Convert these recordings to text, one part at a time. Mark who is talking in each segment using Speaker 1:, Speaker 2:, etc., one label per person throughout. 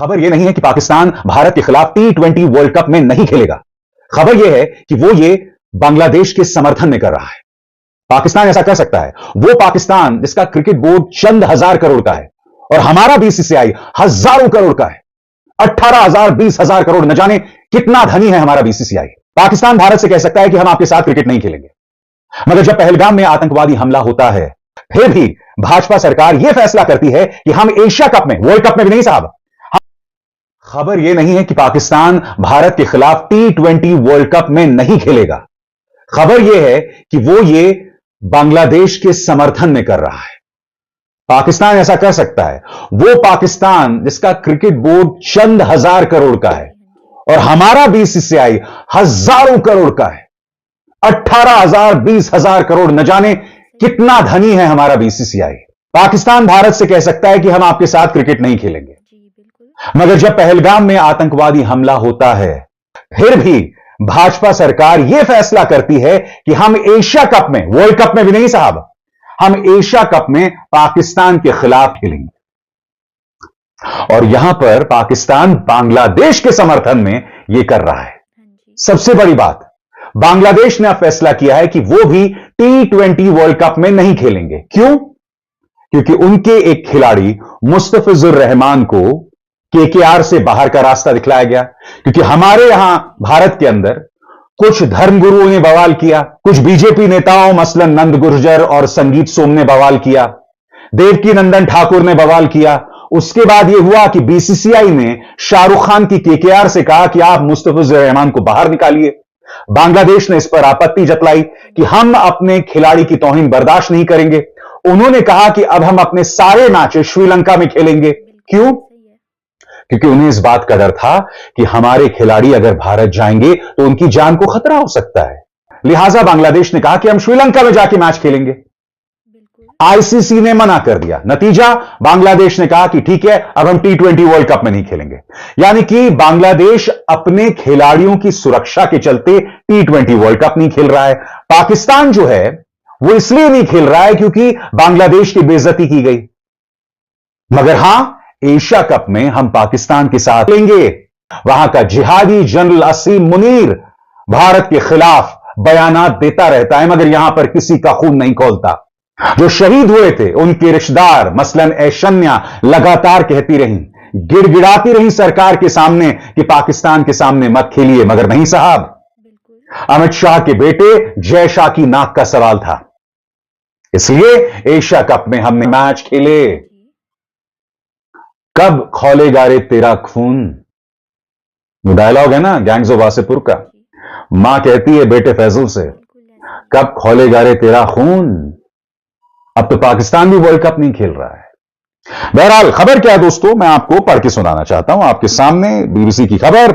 Speaker 1: खबर यह नहीं है कि पाकिस्तान भारत के खिलाफ T20 वर्ल्ड कप में नहीं खेलेगा। खबर यह है कि वो ये बांग्लादेश के समर्थन में कर रहा है। पाकिस्तान ऐसा कर सकता है। वो पाकिस्तान जिसका क्रिकेट बोर्ड चंद हजार करोड़ का है और हमारा बीसीसीआई हजारों करोड़ का है। 18,000 20,000 करोड़, न जाने कितना धनी है हमारा बीसीसीआई। पाकिस्तान भारत से कह सकता है कि हम आपके साथ क्रिकेट नहीं खेलेंगे, मगर जब पहलगाम में आतंकवादी हमला होता है, फिर भी भाजपा सरकार यह फैसला करती है कि हम एशिया कप में, वर्ल्ड कप में भी नहीं साहब। खबर यह नहीं है कि पाकिस्तान भारत के खिलाफ T20 वर्ल्ड कप में नहीं खेलेगा। खबर यह है कि वो ये बांग्लादेश के समर्थन में कर रहा है। पाकिस्तान ऐसा कर सकता है। वो पाकिस्तान जिसका क्रिकेट बोर्ड चंद हजार करोड़ का है और हमारा बीसीसीआई हजारों करोड़ का है। 18,000 20,000 करोड़, न जाने कितना धनी है हमारा बीसीसीआई। पाकिस्तान भारत से कह सकता है कि हम आपके साथ क्रिकेट नहीं खेलेंगे, मगर जब पहलगाम में आतंकवादी हमला होता है, फिर भी भाजपा सरकार यह फैसला करती है कि हम एशिया कप में, वर्ल्ड कप में भी नहीं साहब, हम एशिया कप में पाकिस्तान के खिलाफ खेलेंगे। और यहां पर पाकिस्तान बांग्लादेश के समर्थन में यह कर रहा है। सबसे बड़ी बात, बांग्लादेश ने अब फैसला किया है कि वो भी T20 वर्ल्ड कप में नहीं खेलेंगे। क्यों? क्योंकि उनके एक खिलाड़ी मुस्तफिजुर रहमान को KKR से बाहर का रास्ता दिखलाया गया। क्योंकि हमारे यहां भारत के अंदर कुछ धर्मगुरुओं ने बवाल किया, कुछ बीजेपी नेताओं मसलन नंद गुर्जर और संगीत सोम ने बवाल किया, देवकी नंदन ठाकुर ने बवाल किया। उसके बाद यह हुआ कि बीसीसीआई ने शाहरुख खान की KKR से कहा कि आप मुस्तफिजुर रहमान को बाहर निकालिए। बांग्लादेश ने इस पर आपत्ति जतलाई कि हम अपने खिलाड़ी की तौहीन बर्दाश्त नहीं करेंगे। उन्होंने कहा कि अब हम अपने सारे मैचेस श्रीलंका में खेलेंगे। क्यों? क्योंकि उन्हें इस बात का डर था कि हमारे खिलाड़ी अगर भारत जाएंगे तो उनकी जान को खतरा हो सकता है। लिहाजा बांग्लादेश ने कहा कि हम श्रीलंका में जाके मैच खेलेंगे। आईसीसी ने मना कर दिया। नतीजा, बांग्लादेश ने कहा कि ठीक है, अब हम T20 वर्ल्ड कप में नहीं खेलेंगे। यानी कि बांग्लादेश अपने खिलाड़ियों की सुरक्षा के चलते T20 वर्ल्ड कप नहीं खेल रहा है। पाकिस्तान जो है वो इसलिए नहीं खेल रहा है क्योंकि बांग्लादेश की बेइज्जती की गई। मगर हां, एशिया कप में हम पाकिस्तान के साथ लेंगे। वहां का जिहादी जनरल असीम मुनीर भारत के खिलाफ बयानात देता रहता है, मगर यहां पर किसी का खून नहीं खौलता। जो शहीद हुए थे उनके रिश्तेदार मसलन ऐशन्या लगातार कहती रहीं, गिड़गिड़ाती रहीं सरकार के सामने कि पाकिस्तान के सामने मत खेलिए, मगर नहीं साहब। अमित शाह के बेटे जय शाह की नाक का सवाल था, इसलिए एशिया कप में हमने मैच खेले। कब खौलेगा रे तेरा खून, डायलॉग है ना गैंग्स ऑफ वासेपुर का। मां कहती है बेटे फैजल से, कब खौलेगा रे तेरा खून। अब तो पाकिस्तान भी वर्ल्ड कप नहीं खेल रहा है। बहरहाल खबर क्या है दोस्तों, मैं आपको पढ़ के सुनाना चाहता हूं आपके सामने। बीबीसी की खबर,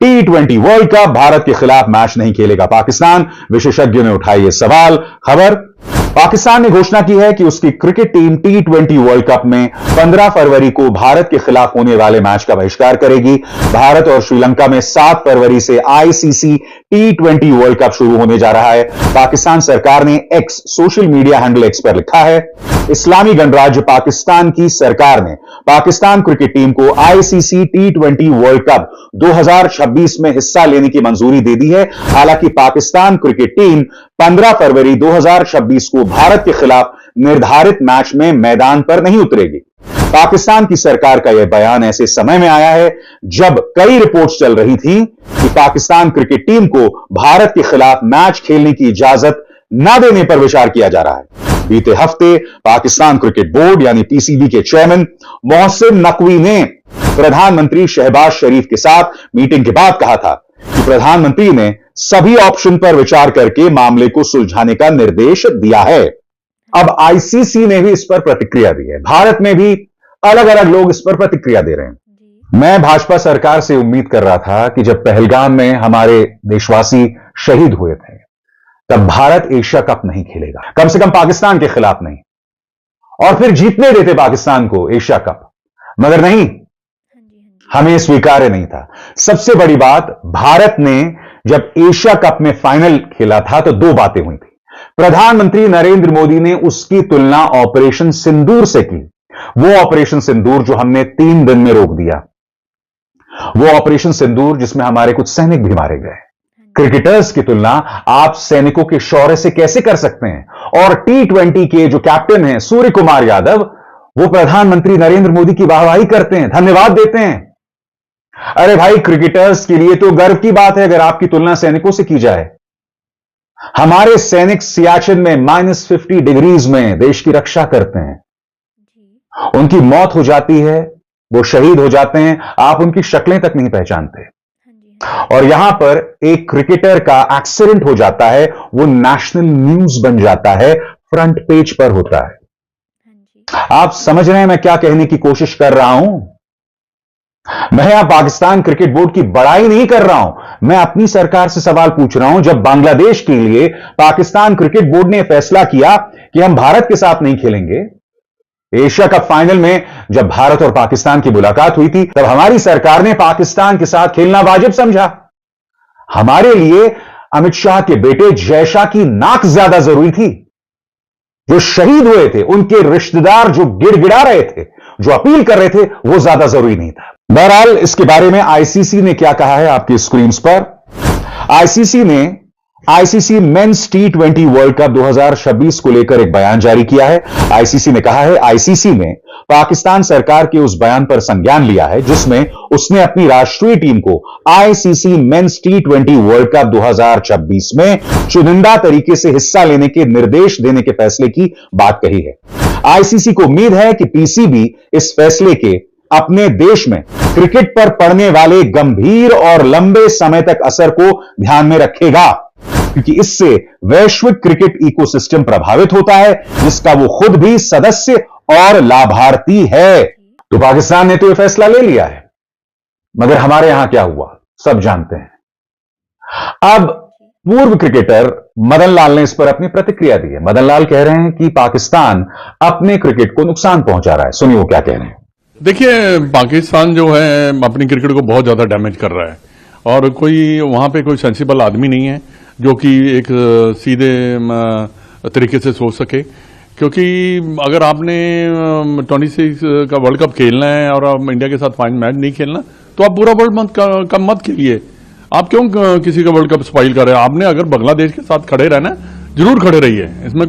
Speaker 1: T20 वर्ल्ड कप, भारत के खिलाफ मैच नहीं खेलेगा पाकिस्तान, विशेषज्ञों ने उठाई ये सवाल। खबर, पाकिस्तान ने घोषणा की है कि उसकी cricket team T20 world cup में 15 फरवरी को भारत के खिलाफ होने वाले मैच का बहिष्कार करेगी। भारत और श्रीलंका में 7 फरवरी से आईसीसी T20 वर्ल्ड कप शुरू होने जा रहा है। पाकिस्तान सरकार ने x, social media handle x पर लिखा है, इस्लामी गणराज्य पाकिस्तान की सरकार ने पाकिस्तान क्रिकेट टीम को आईसीसी T20 वर्ल्ड कप 2026 में हिस्सा लेने की मंजूरी दे दी है। हालांकि पाकिस्तान क्रिकेट टीम 15 फरवरी 2026 को भारत के खिलाफ निर्धारित मैच में मैदान पर नहीं उतरेगी। पाकिस्तान की सरकार का यह बयान ऐसे समय में आया है जब कई रिपोर्ट्स चल रही थी कि पाकिस्तान क्रिकेट टीम को भारत के खिलाफ मैच खेलने की इजाजत न देने पर विचार किया जा रहा है। बीते हफ्ते पाकिस्तान क्रिकेट बोर्ड यानी पीसीबी के चेयरमैन मोहसिन नकवी ने प्रधानमंत्री शहबाज शरीफ के साथ मीटिंग के बाद कहा था कि प्रधानमंत्री ने सभी ऑप्शन पर विचार करके मामले को सुलझाने का निर्देश दिया है। अब आईसीसी ने भी इस पर प्रतिक्रिया दी है। भारत में भी अलग अलग लोग इस पर प्रतिक्रिया दे रहे हैं। मैं भाजपा सरकार से उम्मीद कर रहा था कि जब पहलगाम में हमारे देशवासी शहीद हुए थे, तब भारत एशिया कप नहीं खेलेगा, कम से कम पाकिस्तान के खिलाफ नहीं, और फिर जीतने देते पाकिस्तान को एशिया कप। मगर नहीं, हमें स्वीकार्य नहीं था। सबसे बड़ी बात, भारत ने जब एशिया कप में फाइनल खेला था तो 2 बातें हुई थी। प्रधानमंत्री नरेंद्र मोदी ने उसकी तुलना ऑपरेशन सिंदूर से की। वो ऑपरेशन सिंदूर जो हमने 3 दिन में रोक दिया। वो ऑपरेशन सिंदूर जिसमें हमारे कुछ सैनिक भी मारे गए। क्रिकेटर्स की तुलना आप सैनिकों के शौर्य से कैसे कर सकते हैं? और T20 के जो कैप्टन हैं सूर्य कुमार यादव, वो प्रधानमंत्री नरेंद्र मोदी की वाहवाही करते हैं, धन्यवाद देते हैं। अरे भाई, क्रिकेटर्स के लिए तो गर्व की बात है अगर आपकी तुलना सैनिकों से की जाए। हमारे सैनिक सियाचिन में -50 डिग्रीज में देश की रक्षा करते हैं। उनकी मौत हो जाती है, वो शहीद हो जाते हैं, आप उनकी शक्लें तक नहीं पहचानते। और यहां पर एक क्रिकेटर का एक्सीडेंट हो जाता है, वो नेशनल न्यूज बन जाता है, फ्रंट पेज पर होता है। आप समझ रहे हैं मैं क्या कहने की कोशिश कर रहा हूं? मैं यहां पाकिस्तान क्रिकेट बोर्ड की बड़ाई नहीं कर रहा हूं, मैं अपनी सरकार से सवाल पूछ रहा हूं। जब बांग्लादेश के लिए पाकिस्तान क्रिकेट बोर्ड ने फैसला किया कि हम भारत के साथ नहीं खेलेंगे, एशिया कप फाइनल में जब भारत और पाकिस्तान की मुलाकात हुई थी, तब हमारी सरकार ने पाकिस्तान के साथ खेलना वाजिब समझा। हमारे लिए अमित शाह के बेटे जय शाह की नाक ज्यादा जरूरी थी। जो शहीद हुए थे, उनके रिश्तेदार जो गिड़गिड़ा रहे थे, जो अपील कर रहे थे, वो ज्यादा जरूरी नहीं था। बहरहाल, इसके बारे में आईसीसी ने क्या कहा है आपकी स्क्रीन पर। ICC men's T20 world cup 2026 को लेकर एक बयान जारी किया है। आईसीसी ने कहा है, आईसीसी ने पाकिस्तान सरकार के उस बयान पर संज्ञान लिया है जिसमें उसने अपनी राष्ट्रीय टीम को ICC men's T20 world cup 2026 में चुनिंदा तरीके से हिस्सा लेने के निर्देश देने के फैसले की बात कही है। आईसीसी को उम्मीद है कि पीसीबी इस फैसले के अपने देश में क्रिकेट पर पड़ने वाले गंभीर और लंबे समय तक असर को ध्यान में रखेगा, क्योंकि इससे वैश्विक क्रिकेट इकोसिस्टम प्रभावित होता है, जिसका वो खुद भी सदस्य और लाभार्थी है। तो पाकिस्तान ने तो यह फैसला ले लिया है, मगर हमारे यहां क्या हुआ सब जानते हैं। अब पूर्व क्रिकेटर मदन लाल ने इस पर अपनी प्रतिक्रिया दी है। मदन लाल कह रहे हैं कि पाकिस्तान अपने क्रिकेट को नुकसान पहुंचा रहा है। सुनिए वो क्या कह रहे हैं।
Speaker 2: देखिए, पाकिस्तान जो है अपनी क्रिकेट को बहुत ज्यादा डैमेज कर रहा है, और कोई वहां पे कोई सेंसिबल आदमी नहीं है जो कि एक सीधे तरीके से सोच सके। क्योंकि अगर आपने 26 का वर्ल्ड कप खेलना है और आप इंडिया के साथ फाइनल मैच नहीं खेलना, तो आप पूरा वर्ल्ड कप मत खेलिए। आप क्यों किसी का वर्ल्ड कप स्पॉइल कर रहे हैं? आपने अगर बांग्लादेश के साथ खड़े रहना, जरूर खड़े रहिए। इसमें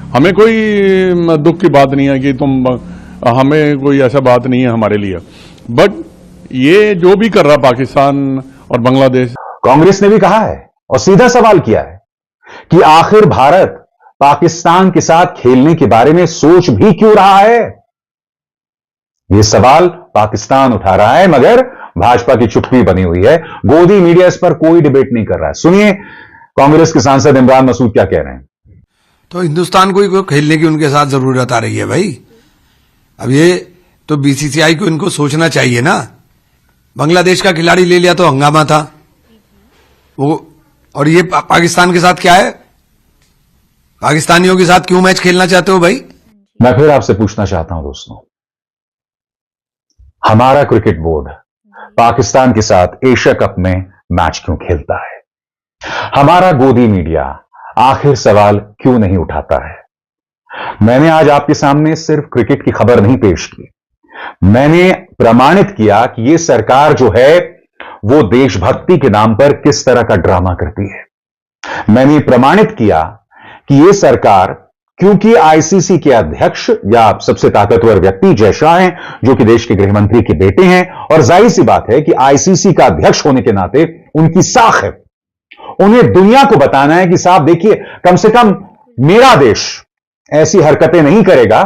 Speaker 2: हमें कोई दुख की बात नहीं है कि हमें कोई ऐसा बात नहीं है हमारे लिए। बट ये जो भी कर रहा पाकिस्तान और बांग्लादेश।
Speaker 1: कांग्रेस ने भी कहा है और सीधा सवाल किया है कि आखिर भारत पाकिस्तान के साथ खेलने के बारे में सोच भी क्यों रहा है। यह सवाल पाकिस्तान उठा रहा है, मगर भाजपा की चुप्पी बनी हुई है। गोदी मीडिया इस पर कोई डिबेट नहीं कर रहा है। सुनिए कांग्रेस के सांसद इमरान मसूद क्या कह रहे हैं।
Speaker 3: तो हिंदुस्तान को खेलने की उनके साथ जरूरत आ रही है भाई। अब ये तो बीसीसीआई को इनको सोचना चाहिए ना। बांग्लादेश का खिलाड़ी ले लिया तो हंगामा था वो, और ये पाकिस्तान के साथ क्या है? पाकिस्तानियों के साथ क्यों मैच खेलना चाहते हो भाई?
Speaker 1: मैं फिर आपसे पूछना चाहता हूं दोस्तों, हमारा क्रिकेट बोर्ड पाकिस्तान के साथ एशिया कप में मैच क्यों खेलता है? हमारा गोदी मीडिया आखिर सवाल क्यों नहीं उठाता है? मैंने आज आपके सामने सिर्फ क्रिकेट की खबर नहीं पेश की, मैंने प्रमाणित किया कि यह सरकार जो है वो देशभक्ति के नाम पर किस तरह का ड्रामा करती है। मैंने प्रमाणित किया कि यह सरकार, क्योंकि आईसीसी के अध्यक्ष या सबसे ताकतवर व्यक्ति जय शाह हैं, जो कि देश के गृह मंत्री के बेटे हैं, और जाहिर सी बात है कि आईसीसी का अध्यक्ष होने के नाते उनकी साख है, उन्हें दुनिया को बताना है कि साहब देखिए, कम से कम मेरा देश ऐसी हरकतें नहीं करेगा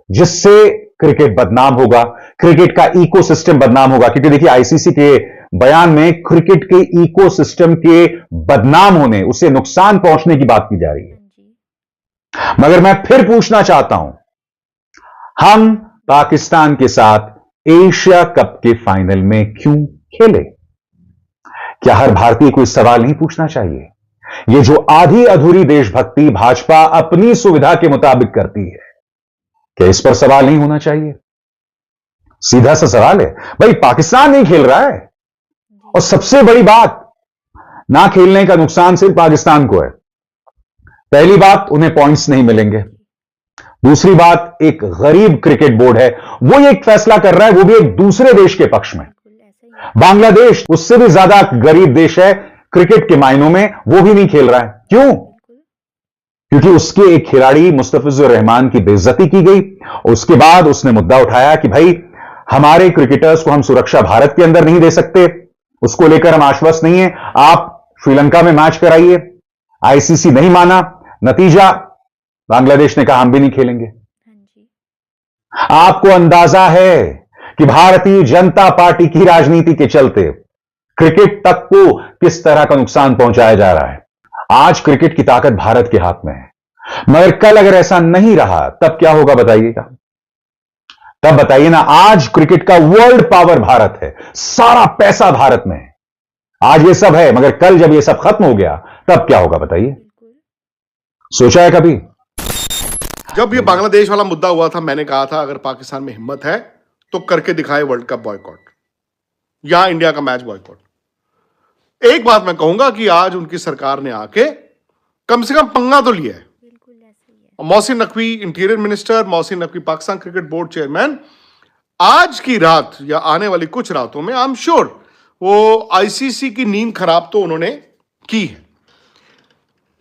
Speaker 1: जिससे क्रिकेट बदनाम होगा, क्रिकेट का इकोसिस्टम बदनाम होगा। क्योंकि देखिए आईसीसी के बयान में क्रिकेट के इकोसिस्टम के बदनाम होने, उसे नुकसान पहुंचने की बात की जा रही है। मगर मैं फिर पूछना चाहता हूं, हम पाकिस्तान के साथ एशिया कप के फाइनल में क्यों खेले? क्या हर भारतीय को इस सवाल नहीं पूछना चाहिए? ये जो आधी अधूरी देशभक्ति भाजपा अपनी सुविधा के मुताबिक करती है, क्या इस पर सवाल नहीं होना चाहिए? सीधा सा सवाल है भाई, पाकिस्तान नहीं खेल रहा है, और सबसे बड़ी बात, ना खेलने का नुकसान सिर्फ पाकिस्तान को है। पहली बात, उन्हें पॉइंट्स नहीं मिलेंगे। दूसरी बात, एक गरीब क्रिकेट बोर्ड है, वो एक फैसला कर रहा है, वो भी एक दूसरे देश के पक्ष में। बांग्लादेश उससे भी ज्यादा गरीब देश है क्रिकेट के मायनों में, वो भी नहीं खेल रहा है। क्यों? क्योंकि उसके एक खिलाड़ी मुस्तफिजुर रहमान की बेइज्जती की गई। उसके बाद उसने मुद्दा उठाया कि भाई हमारे क्रिकेटर्स को हम सुरक्षा भारत के अंदर नहीं दे सकते, उसको लेकर हम आश्वस्त नहीं है, आप श्रीलंका में मैच कराइए। आईसीसी नहीं माना, नतीजा बांग्लादेश ने कहा हम भी नहीं खेलेंगे। आपको अंदाजा है कि भारतीय जनता पार्टी की राजनीति के चलते क्रिकेट तक को किस तरह का नुकसान पहुंचाया जा रहा है। आज क्रिकेट की ताकत भारत के हाथ में है, मगर कल अगर ऐसा नहीं रहा तब क्या होगा बताइएगा? तब बताइए ना, आज क्रिकेट का वर्ल्ड पावर भारत है, सारा पैसा भारत में है, आज ये सब है, मगर कल जब ये सब खत्म हो गया तब क्या होगा बताइए? सोचा है कभी?
Speaker 4: जब ये बांग्लादेश वाला मुद्दा हुआ था, मैंने कहा था अगर पाकिस्तान में हिम्मत है तो करके दिखाए वर्ल्ड कप बॉयकॉट या इंडिया का मैच बॉयकॉट। एक बात मैं कहूंगा कि आज उनकी सरकार ने आके कम से कम पंगा तो लिया है। Mohsin Naqvi interior minister, Mohsin Naqvi Pakistan cricket board chairman, आज की रात या आने वाली कुछ रातों में आई एम श्योर वो आईसीसी की नींद खराब तो उन्होंने की है।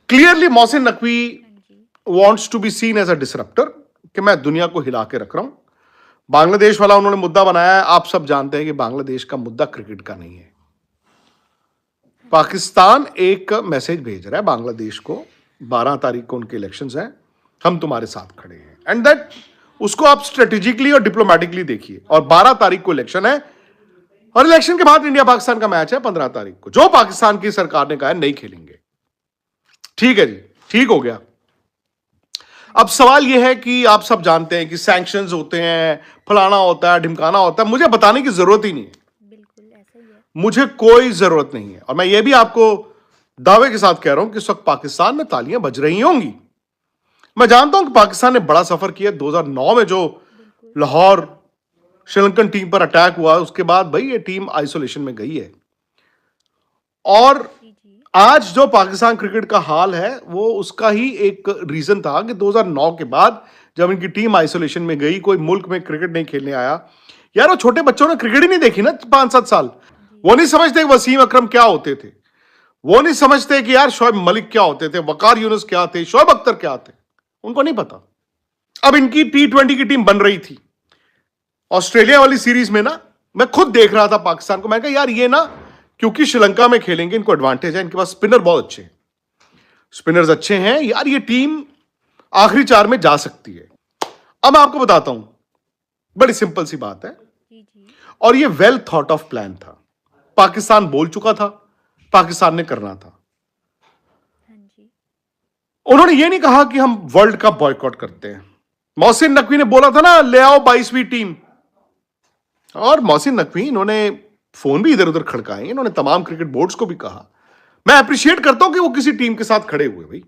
Speaker 4: Clearly Mohsin Naqvi wants to be seen as a disruptor, कि मैं दुनिया को हिला के रख रहा हूं। बांग्लादेश वाला उन्होंने मुद्दा बनाया है, आप सब जानते हैं कि बांग्लादेश का मुद्दा क्रिकेट का नहीं है। पाकिस्तान एक मैसेज भेज रहा है बांग्लादेश को, 12 तारीख को उनके इलेक्शंस हैं, हम तुम्हारे साथ खड़े हैं, एंड दैट उसको आप स्ट्रेटेजिकली और डिप्लोमेटिकली देखिए। और 12 तारीख को इलेक्शन है, और इलेक्शन के बाद इंडिया पाकिस्तान का मैच है 15 तारीख को, जो पाकिस्तान की सरकार ने कहा है नहीं खेलेंगे। ठीक है जी, ठीक हो गया। अब सवाल यह है कि आप सब जानते हैं कि सैंक्शंस होते हैं, फलाना होता है, ढिमकाना होता है, मुझे बताने की जरूरत ही नहीं है, मुझे कोई जरूरत नहीं है। और मैं ये भी आपको दावे के साथ कह रहा हूं कि इस वक्त पाकिस्तान में तालियां बज रही होंगी। मैं जानता हूं कि पाकिस्तान ने बड़ा सफर किया। 2009 में जो लाहौर श्रीलंकन टीम पर अटैक हुआ, उसके बाद भाई ये टीम आइसोलेशन में गई है। और आज जो पाकिस्तान क्रिकेट का हाल है वो उसका ही एक रीजन था कि 2009 के बाद जब इनकी टीम आइसोलेशन में गई, कोई मुल्क में क्रिकेट नहीं खेलने आया। यार वो छोटे बच्चों ने क्रिकेट ही नहीं देखी ना 5-7 साल, वो नहीं समझते वसीम अकरम क्या होते थे, वो नहीं समझते कि यार शोएब मलिक क्या होते थे, वकार यूनुस क्या थे, शोएब अख्तर क्या थे, उनको नहीं पता। अब इनकी T20 की टीम बन रही थी, ऑस्ट्रेलिया वाली सीरीज में ना मैं खुद देख रहा था पाकिस्तान को, मैं कहा यार ये ना क्योंकि श्रीलंका में खेलेंगे, इनको एडवांटेज है, इनके पास स्पिनर बहुत अच्छे हैं, स्पिनर्स अच्छे हैं, यार ये टीम आखिरी 4 में जा सकती है। अब मैं आपको बताता हूं, बड़ी सिंपल सी बात है, और ये वेल थॉट ऑफ प्लान था। पाकिस्तान बोल चुका था, पाकिस्तान ने करना था। उन्होंने ये नहीं कहा कि हम वर्ल्ड कप बॉयकॉट करते हैं। मोहसिन नकवी ने बोला था ना ले आओ 22वीं टीम, और मोहसिन नकवी इन्होंने फोन भी इधर उधर खड़काए, इन्होंने तमाम क्रिकेट बोर्ड्स को भी कहा। मैं अप्रिशिएट करता हूं कि वो किसी टीम के साथ खड़े हुए भाई।